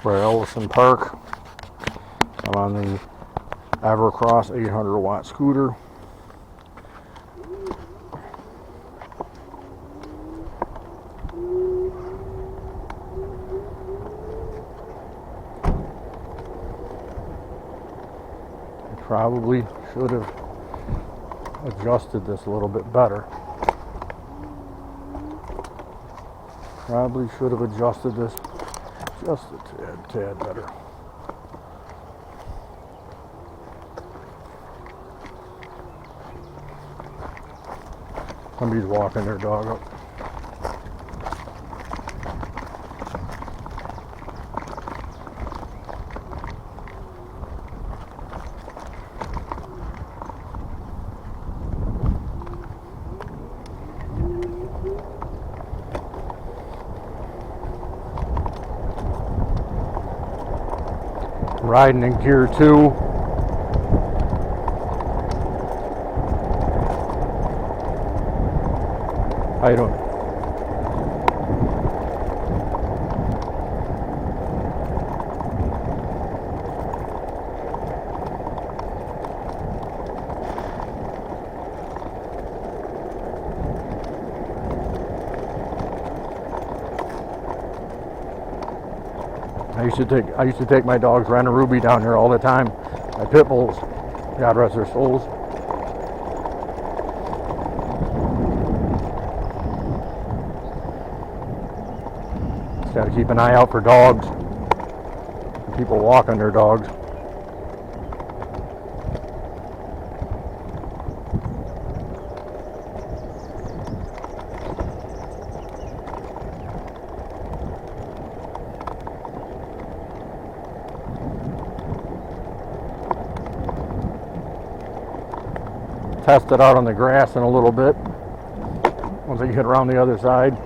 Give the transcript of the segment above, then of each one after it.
We're at ELLISON Park. I'm on the EVERCROSS 800-watt scooter. I probably should have adjusted this a little bit better. Probably should have adjusted this just a tad better. Somebody's walking their dog up. Riding in gear 2. How you doing? I used to take my dogs Ren and Ruby down here all the time. My pit bulls, God rest their souls. Just got to keep an eye out for dogs. People walking their dogs. Test it out on the grass in a little bit once I get around the other side.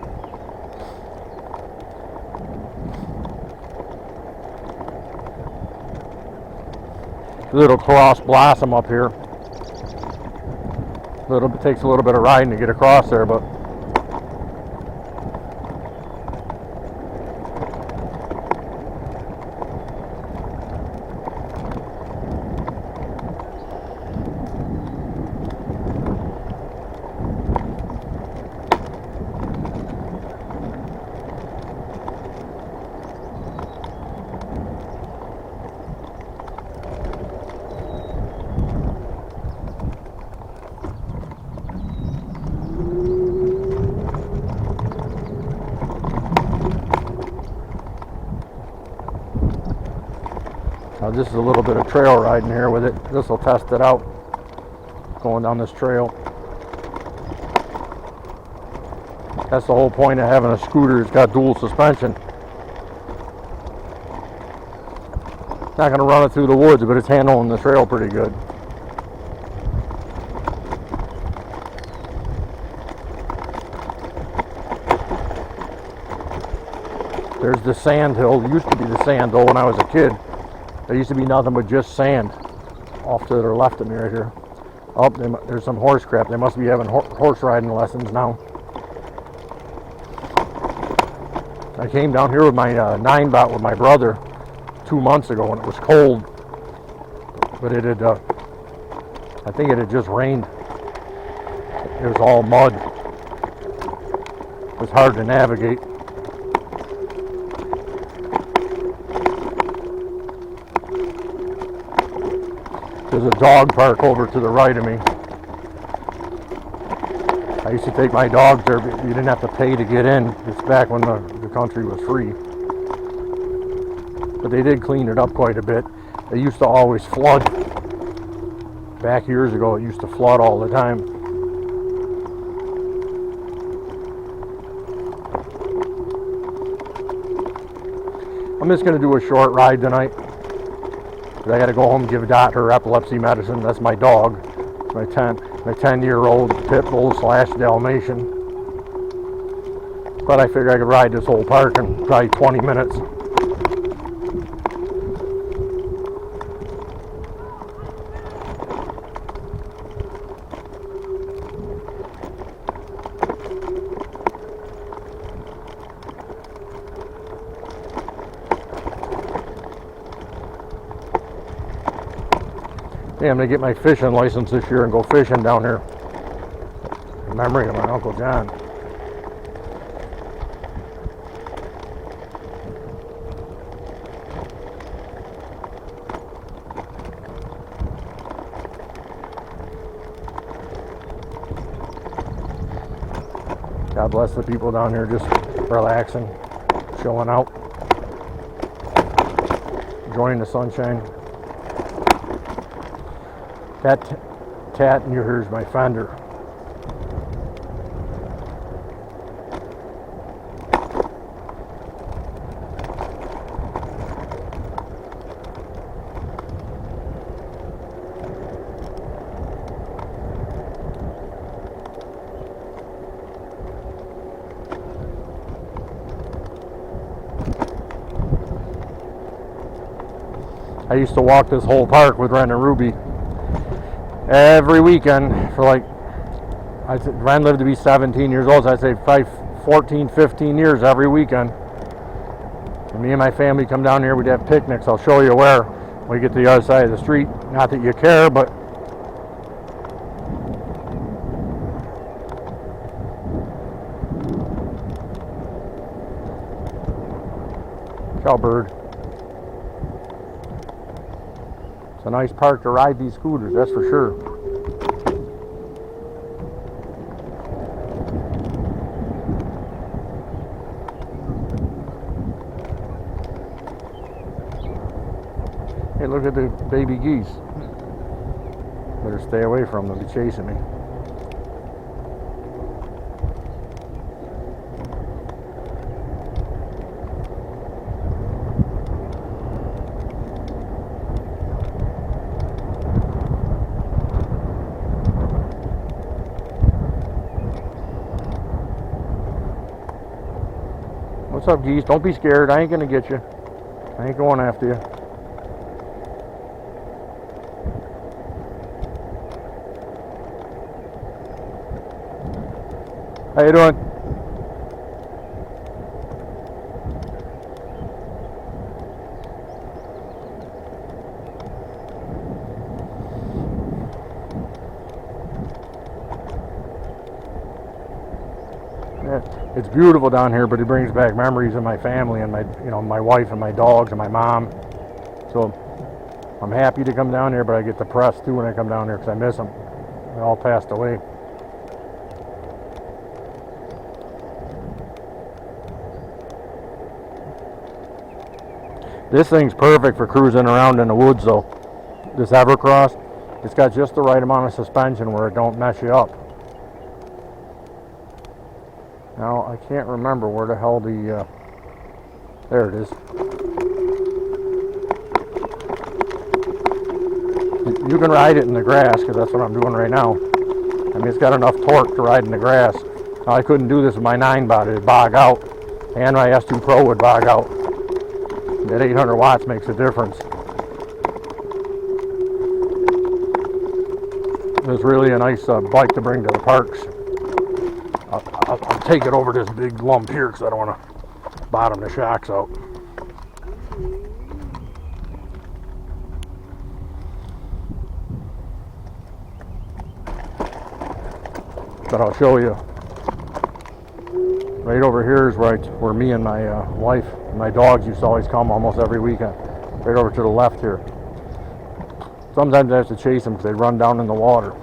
Little cross blossom up here. Takes a little bit of riding to get across there, but now this is a little bit of trail riding here with it. This will test it out going down this trail. That's the whole point of having a scooter. It's got dual suspension. It's not going to run it through the woods, but it's handling the trail pretty good. There's the sand hill. It used to be the sand hill when I was a kid. There used to be nothing but just sand off to their left of me right here. Oh, there's some horse crap. They must be having horse riding lessons now. I came down here with my 9-bot with my brother 2 months ago when it was cold. But it had, I think it had just rained. It was all mud. It was hard to navigate. There's a dog park over to the right of me. I used to take my dogs there, but you didn't have to pay to get in. It's back when the country was free. But they did clean it up quite a bit. They used to always flood. Back years ago, it used to flood all the time. I'm just going to do a short ride tonight. I got to go home and give Dot her epilepsy medicine. That's my dog, my 10-year-old pit bull / Dalmatian. But I figured I could ride this whole park in probably 20 minutes. Yeah, I'm going to get my fishing license this year and go fishing down here. In memory of my Uncle John. God bless the people down here just relaxing, chilling out, enjoying the sunshine. That tat in your ear is my fender. I used to walk this whole park with Ren and Ruby every weekend for like, Ren lived to be 17 years old, so I'd say 14, 15 years every weekend. And me and my family come down here, we'd have picnics. I'll show you where when we get to the other side of the street. Not that you care, but cowbird. It's a nice park to ride these scooters, that's for sure. Hey, look at the baby geese. Better stay away from them, they'll be chasing me. What's up, geese? Don't be scared. I ain't gonna get you. I ain't going after you. How you doing? It's beautiful down here, but it brings back memories of my family and my wife and my dogs and my mom. So I'm happy to come down here, but I get depressed too when I come down here because I miss them. They all passed away. This thing's perfect for cruising around in the woods though. This EVERCROSS, it's got just the right amount of suspension where it don't mess you up. Now, I can't remember where the hell the, there it is. You can ride it in the grass, because that's what I'm doing right now. I mean, it's got enough torque to ride in the grass. Now, I couldn't do this with my 9-bot, it'd bog out. And my S2 Pro would bog out. That 800 watts makes a difference. It's really a nice bike to bring to the parks. I'll take it over this big lump here because I don't want to bottom the shocks out. But I'll show you. Right over here is where me and my wife and my dogs used to always come almost every weekend. Right over to the left here. Sometimes I have to chase them because they run down in the water.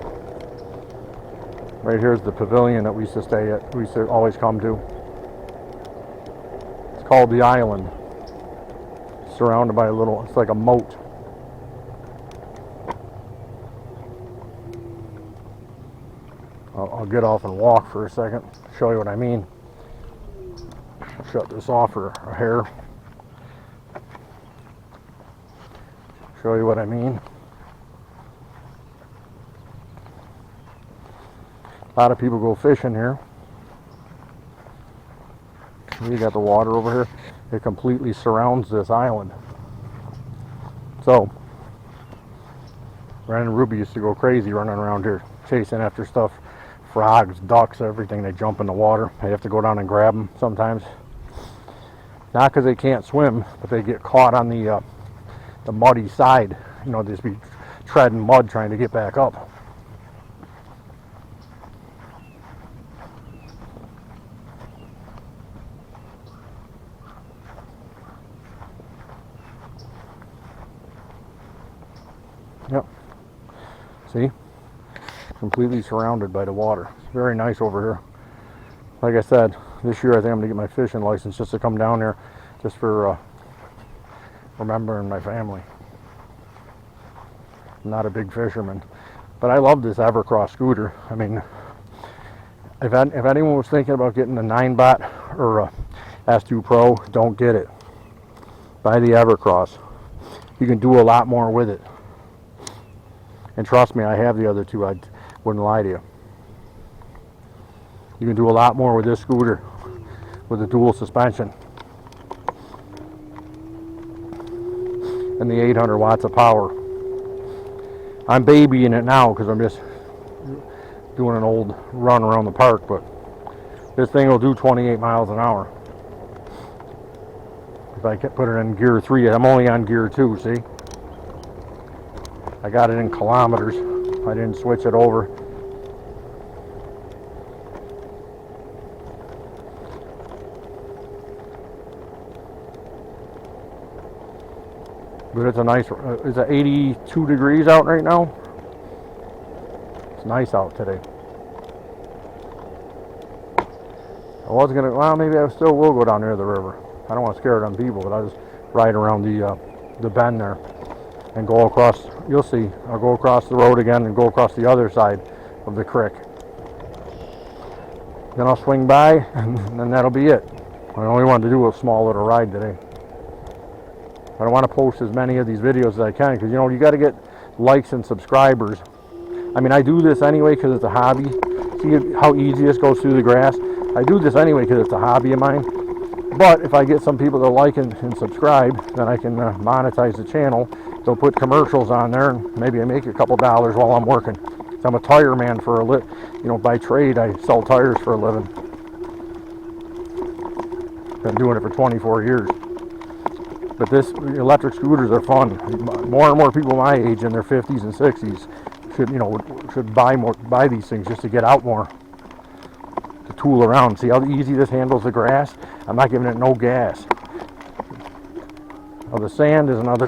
Right here's the pavilion that we used to stay at. We used to always come to. It's called the Island. Surrounded by it's like a moat. I'll get off and walk for a second. Show you what I mean. Shut this off for a hair. Show you what I mean. A lot of people go fishing here. You got the water over here. It completely surrounds this island. So, Ren and Ruby used to go crazy running around here, chasing after stuff. Frogs, ducks, everything. They jump in the water. They have to go down and grab them sometimes. Not because they can't swim, but they get caught on the muddy side. You know, just be treading mud trying to get back up. Yep. See? Completely surrounded by the water. It's very nice over here. Like I said, this year I think I'm going to get my fishing license just to come down here just for remembering my family. I'm not a big fisherman, but I love this EVERCROSS scooter. I mean, if anyone was thinking about getting a 9-bot or a S2 Pro, don't get it. Buy the EVERCROSS. You can do a lot more with it. And trust me, I have the other two. I wouldn't lie to you. You can do a lot more with this scooter with the dual suspension and the 800 watts of power. I'm babying it now because I'm just doing an old run around the park, but this thing will do 28 miles an hour. If I put it in gear 3, I'm only on gear 2, see? I got it in kilometers. I didn't switch it over. But it's a nice, it's 82 degrees out right now. It's nice out today. I was gonna, well, maybe I still will go down near the river. I don't want to scare them people, but I'll just ride around the bend there and go across. You'll see. I'll go across the road again and go across the other side of the creek. Then I'll swing by, and then that'll be it. I only wanted to do a small little ride today. I don't want to post as many of these videos as I can because, you know, you got to get likes and subscribers. I mean, I do this anyway because it's a hobby. See how easy this goes through the grass? I do this anyway because it's a hobby of mine. But if I get some people that like and subscribe, then I can monetize the channel. They'll put commercials on there, and maybe I make a couple dollars while I'm working. I'm a tire man for a you know, by trade. I sell tires for a living. Been doing it for 24 years. But electric scooters are fun. More and more people my age in their 50s and 60s should buy these things just to get out more, to tool around. See how easy this handles the grass? I'm not giving it no gas. Well, the sand is another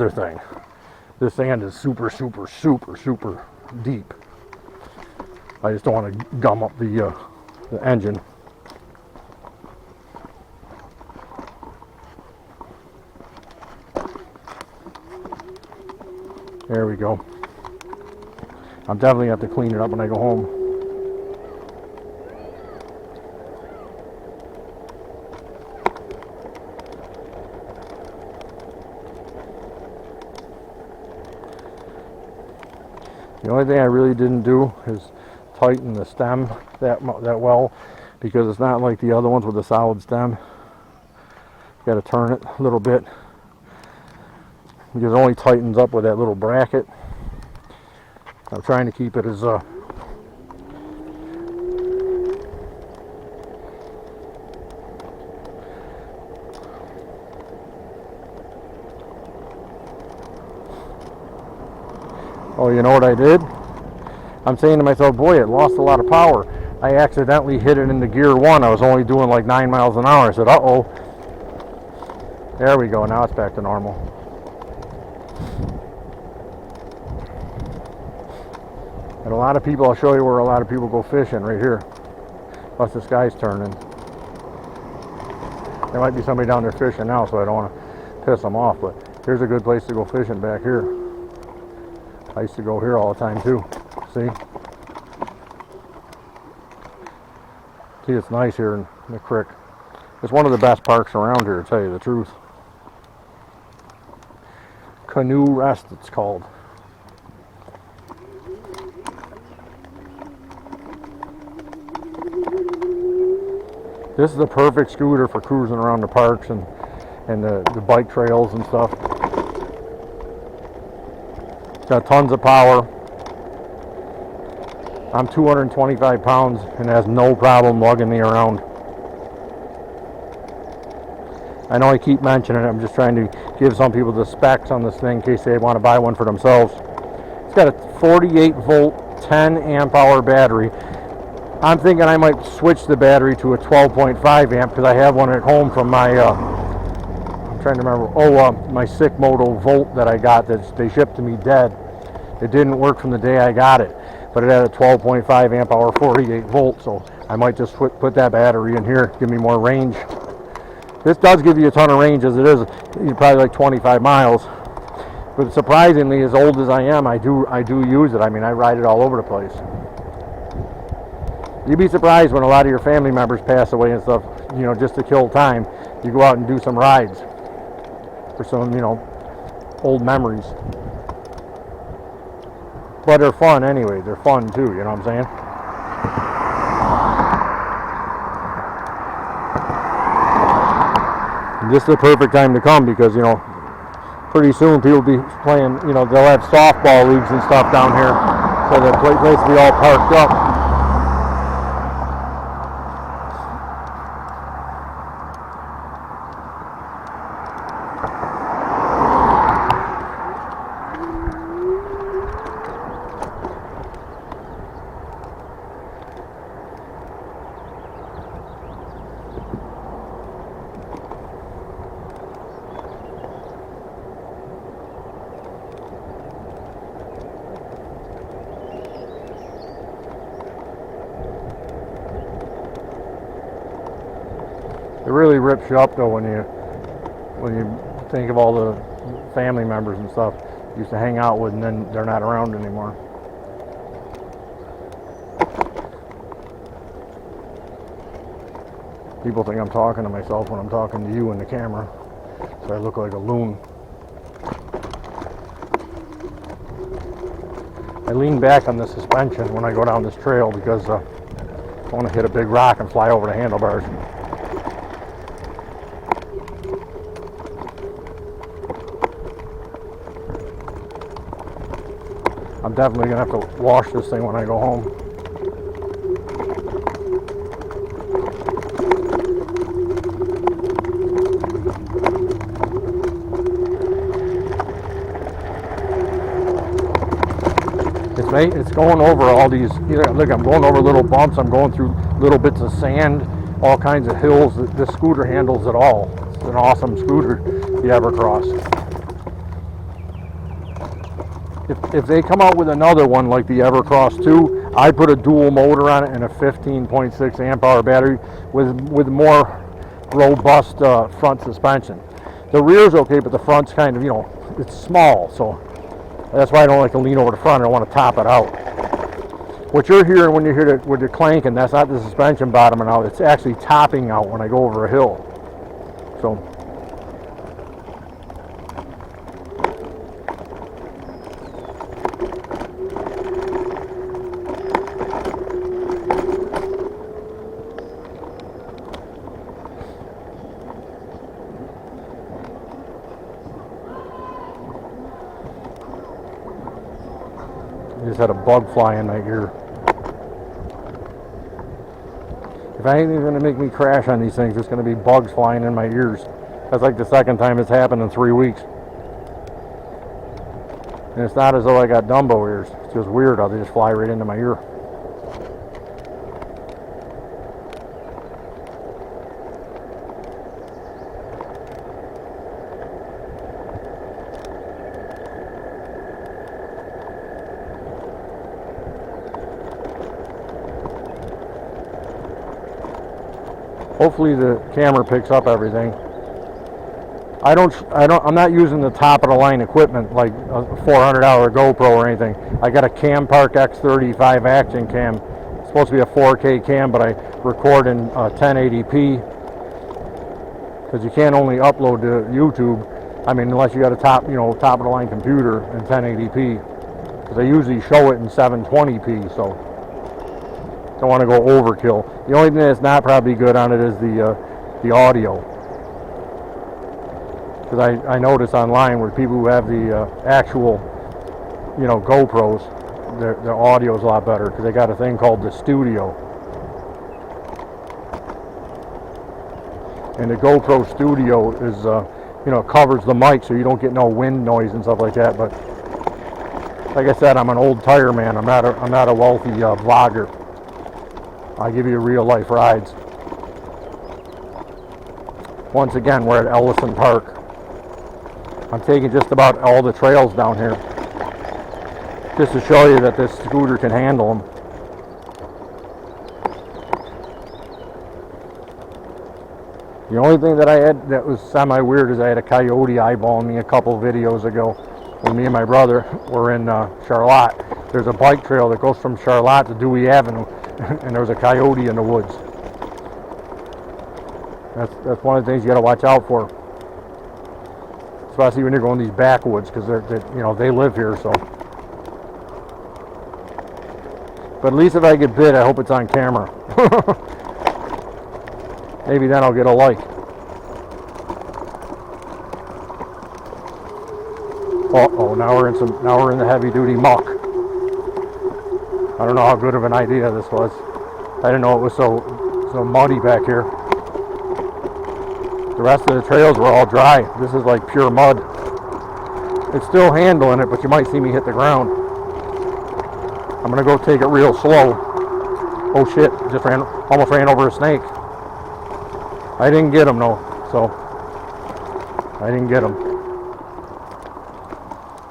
thing. This sand is super, super, super, super deep. I just don't want to gum up the engine. There we go. I'm definitely have to clean it up when I go home. The only thing I really didn't do is tighten the stem that well, because it's not like the other ones with a solid stem. You got to turn it a little bit, because it only tightens up with that little bracket. I'm trying to keep it as oh, you know what I did? I'm saying to myself, boy, it lost a lot of power. I accidentally hit it into gear 1. I was only doing like 9 miles an hour. I said, uh-oh. There we go. Now it's back to normal. And a lot of people, I'll show you where a lot of people go fishing right here. Plus the sky's turning. There might be somebody down there fishing now, so I don't want to piss them off. But here's a good place to go fishing back here. I used to go here all the time too. See? See, it's nice here in the creek. It's one of the best parks around here, to tell you the truth. Canoe Rest, it's called. This is the perfect scooter for cruising around the parks and the bike trails and stuff. It's got tons of power. I'm 225 pounds and has no problem lugging me around. I know I keep mentioning it. I'm just trying to give some people the specs on this thing in case they want to buy one for themselves. It's got a 48 volt, 10 amp hour battery. I'm thinking I might switch the battery to a 12.5 amp because I have one at home from my, I'm trying to remember, my Sick Moto Volt that I got that they shipped to me dead. It didn't work from the day I got it, but it had a 12.5 amp hour, 48 volt, so I might just put that battery in here, give me more range. This does give you a ton of range as it is, probably like 25 miles. But surprisingly, as old as I am, I do use it. I mean, I ride it all over the place. You'd be surprised when a lot of your family members pass away and stuff, just to kill time. You go out and do some rides for some, old memories. But they're fun anyway. They're fun too, you know what I'm saying? And this is the perfect time to come because, pretty soon people will be playing, they'll have softball leagues and stuff down here. So the place will be all parked up. It really rips you up though when you think of all the family members and stuff you used to hang out with, and then they're not around anymore. People think I'm talking to myself when I'm talking to you in the camera, so I look like a loon. I lean back on the suspension when I go down this trail because I want to hit a big rock and fly over the handlebars. I'm definitely going to have to wash this thing when I go home. It's going over all these, look, I'm going over little bumps, I'm going through little bits of sand, all kinds of hills. This scooter handles it all. It's an awesome scooter, the EVERCROSS. If they come out with another one like the EVERCROSS 2, I'd put a dual motor on it and a 15.6 amp hour battery with more robust front suspension. The rear's okay, but the front's kind of, it's small, so that's why I don't like to lean over the front. I don't want to top it out. What you're hearing when you hear it with the clanking, that's not the suspension bottoming out. It's actually topping out when I go over a hill. So I just had a bug fly in my ear. If anything's going to make me crash on these things, it's going to be bugs flying in my ears. That's like the second time it's happened in 3 weeks. And it's not as though I got Dumbo ears. It's just weird how they just fly right into my ear. Hopefully the camera picks up everything. I'm not using the top of the line equipment like a $400 GoPro or anything. I got a Cam Park X35 action cam. It's supposed to be a 4K cam, but I record in 1080p because you can't only upload to YouTube. I mean, unless you got a top of the line computer in 1080p, because I usually show it in 720p. So don't want to go overkill. The only thing that's not probably good on it is the audio. Because I notice online where people who have the actual, GoPros, their audio is a lot better because they got a thing called the studio. And the GoPro Studio is, you know, covers the mic so you don't get no wind noise and stuff like that. But like I said, I'm an old tire man. I'm not a wealthy vlogger. I give you real life rides. Once again, we're at Ellison Park. I'm taking just about all the trails down here, just to show you that this scooter can handle them. The only thing that I had that was semi-weird is I had a coyote eyeballing me a couple videos ago when me and my brother were in Charlotte. There's a bike trail that goes from Charlotte to Dewey Avenue, and there was a coyote in the woods. That's one of the things you got to watch out for, especially when you're going these backwoods, because you know, they live here. So, but at least if I get bit, I hope it's on camera. Maybe then I'll get a like. Oh, now we're in the heavy duty muck. I don't know how good of an idea this was. I didn't know it was so muddy back here. The rest of the trails were all dry. This is like pure mud. It's still handling it, but you might see me hit the ground. I'm gonna go take it real slow. Oh shit, almost ran over a snake. I didn't get him, though, so I didn't get him.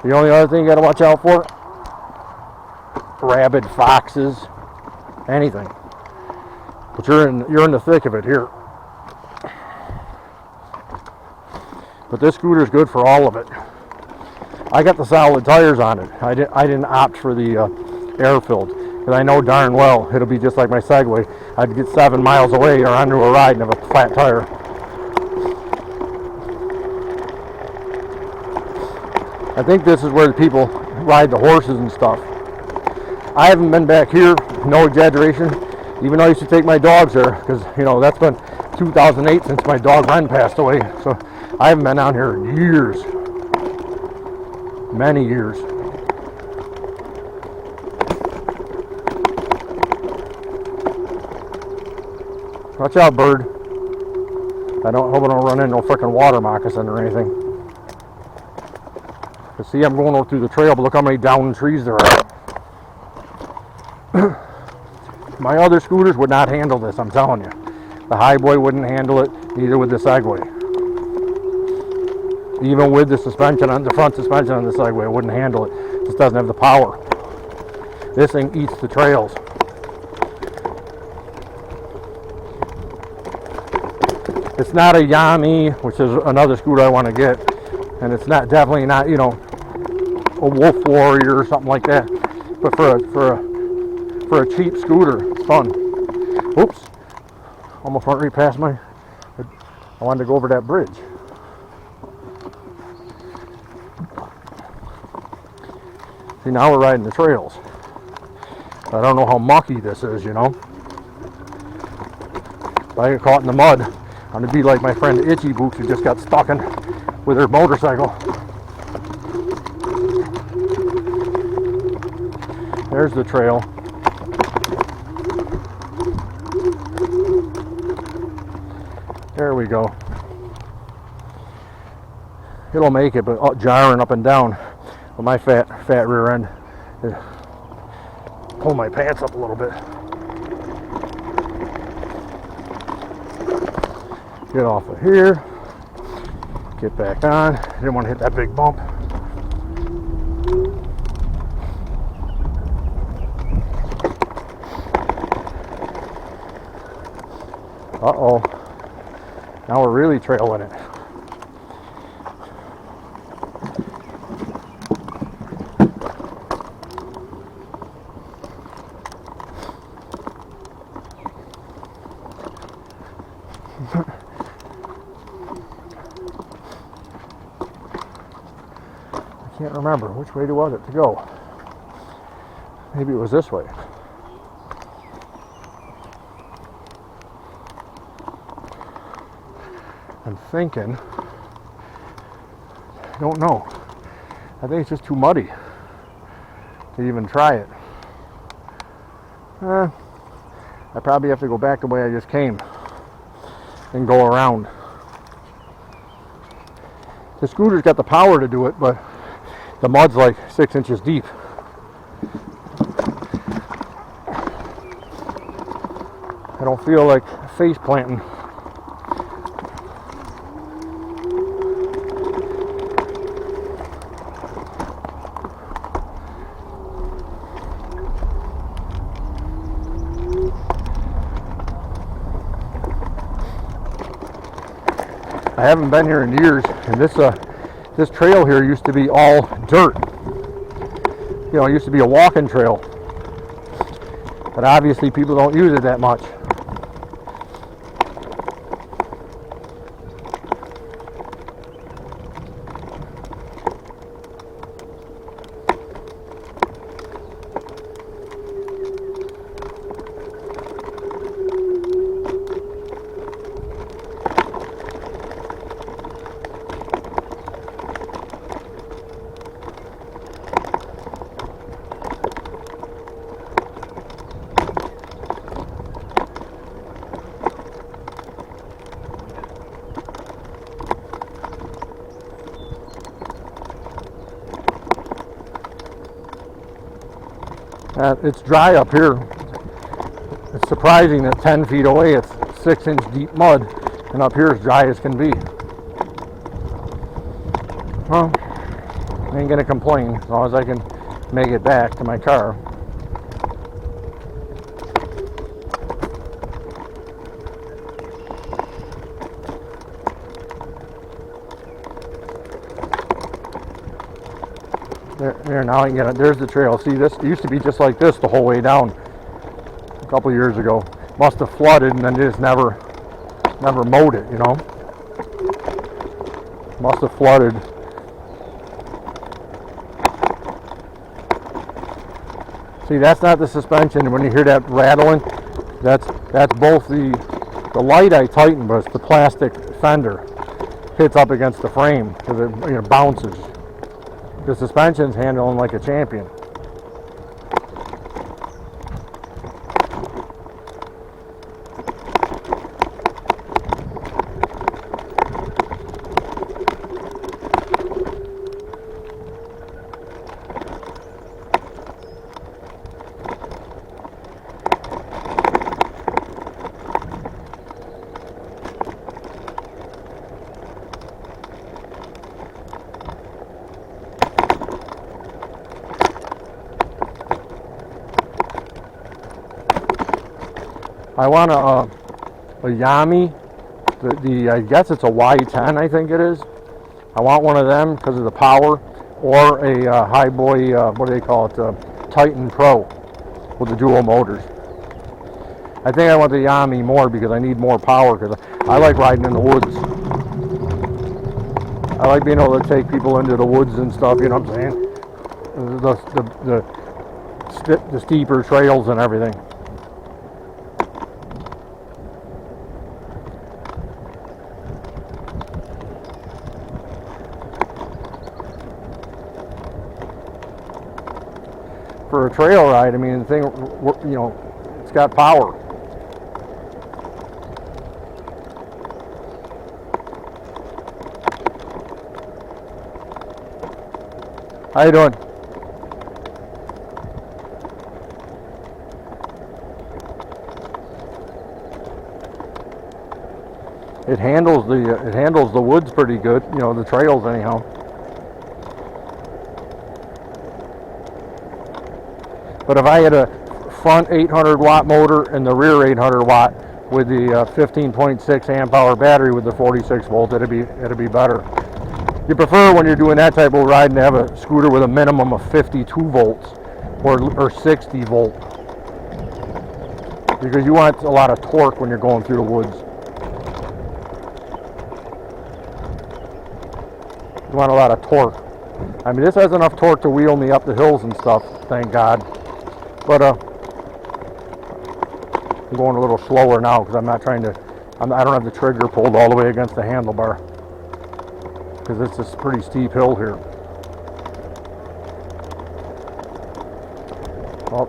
The only other thing you gotta watch out for, rabid, foxes, anything. But you're in the thick of it here. But this scooter is good for all of it. I got the solid tires on it. I didn't opt for the air-filled, because I know darn well it'll be just like my Segway. I'd get 7 miles away or onto a ride and have a flat tire. I think this is where the people ride the horses and stuff. I haven't been back here, no exaggeration, even though I used to take my dogs there, because, you know, that's been 2008 since my dog Ren passed away. So I haven't been down here in years. Many years. Watch out, bird. I hope I don't run into no freaking water moccasin or anything. But see, I'm going through the trail, but look how many downed trees there are. My other scooters would not handle this, I'm telling you. The Highboy wouldn't handle it, neither would the Segway. Even with the suspension on the front suspension on the Segway, it wouldn't handle it. It just doesn't have the power. This thing eats the trails. It's not a Yami, which is another scooter I want to get, and it's definitely not, you know, a Wolf Warrior or something like that. But for a cheap scooter, it's fun. Oops, almost went right past I wanted to go over that bridge. See, now we're riding the trails. I don't know how mucky this is, you know. If I get caught in the mud, I'm going to be like my friend Itchy Boots, who just got stuck in with her motorcycle. There's the trail. There we go. It'll make it, but jarring up and down with my fat rear end. Pull my pants up a little bit. Get off of here. Get back on. Didn't want to hit that big bump. Uh-oh. Now we're really trailing it. I can't remember which way was it to go. Maybe it was this way. I'm thinking, I don't know. I think it's just too muddy to even try it. I probably have to go back the way I just came and go around. The scooter's got the power to do it, but the mud's like 6 inches deep. I don't feel like face planting. I haven't been here in years, and this trail here used to be all dirt. You know, it used to be a walking trail, but obviously people don't use it that much. It's dry up here. It's surprising that 10 feet away it's 6-inch deep mud, and up here it's dry as can be. Well, I ain't gonna complain as long as I can make it back to my car. There, now I can get it. There's the trail. See, this used to be just like this the whole way down a couple years ago. Must have flooded and then they just never mowed it, you know. Must have flooded. See, that's not the suspension. When you hear that rattling, that's both the light I tightened, but it's the plastic fender hits up against the frame because it bounces. The suspension's handling like a champion. I want a Yami, I guess it's a Y10, I think it is. I want one of them because of the power, or a high boy, what do they call it, Titan Pro with the dual motors. I think I want the Yami more because I need more power, because I like riding in the woods. I like being able to take people into the woods and stuff, you know what I'm saying? The steeper trails and everything. For a trail ride, I mean, the thing, you know, it's got power. How you doing? It handles the woods pretty good, you know, the trails anyhow. But if I had a front 800 watt motor and the rear 800 watt with the 15.6 amp hour battery with the 46 volt, it'd be better. You prefer, when you're doing that type of riding, to have a scooter with a minimum of 52 volts or 60 volt, because you want a lot of torque when you're going through the woods. You want a lot of torque. I mean, this has enough torque to wheel me up the hills and stuff, thank God. But I'm going a little slower now because I'm not trying to. I don't have the trigger pulled all the way against the handlebar because it's this pretty steep hill here. Oh.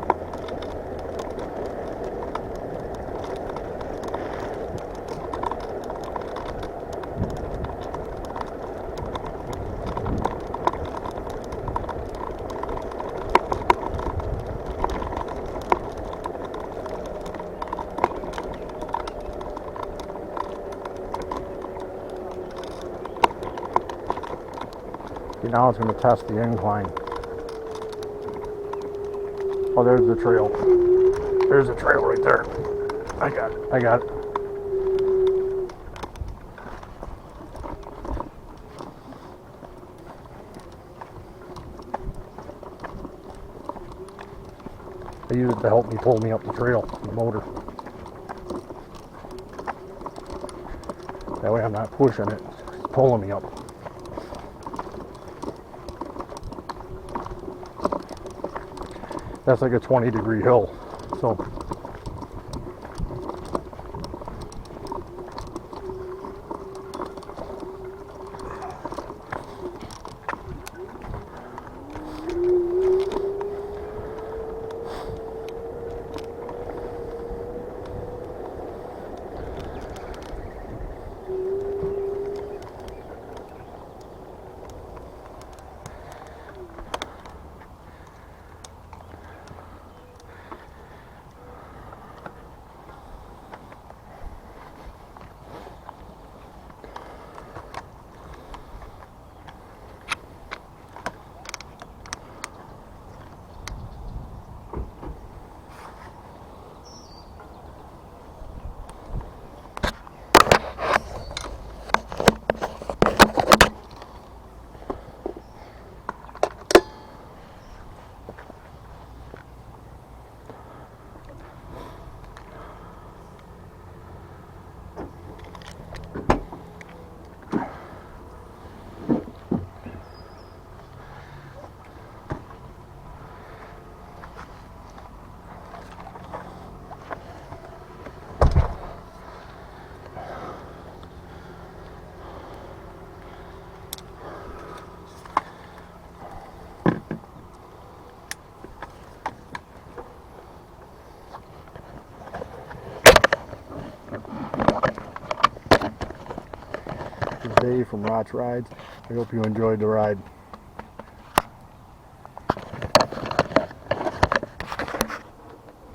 Okay, now it's going to test the incline. Oh, there's the trail. There's the trail right there. I got it. I got it. I use it to help me pull me up the trail, the motor. That way I'm not pushing it, it's pulling me up. That's like a 20-degree hill, so Dave from Roch Rides. I hope you enjoyed the ride.